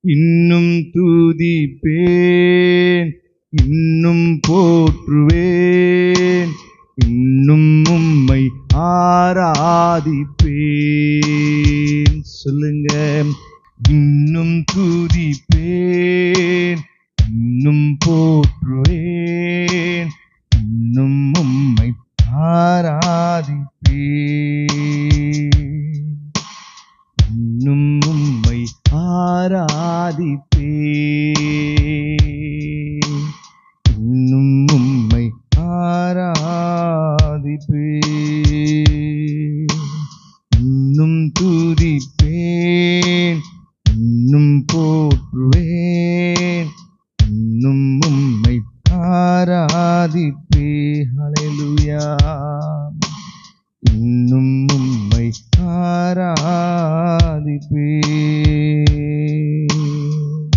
இன்னும் துதிப்பேன், இன்னும் போற்றுவேன், இன்னும் உம்மை ஆராதிப்பேன். சொல்லுங்க, இன்னும் துதிப்பேன், இன்னும் போற்றுவேன், இன்னும் உம்மை ஆராதிப்பேன், இன்னும் உம்மை ஆராதிப்பேன், இன்னும் உம்மை ஆராதிப்பேன், இன்னும் துதிப்பேன், இன்னும் போற்றுவேன்,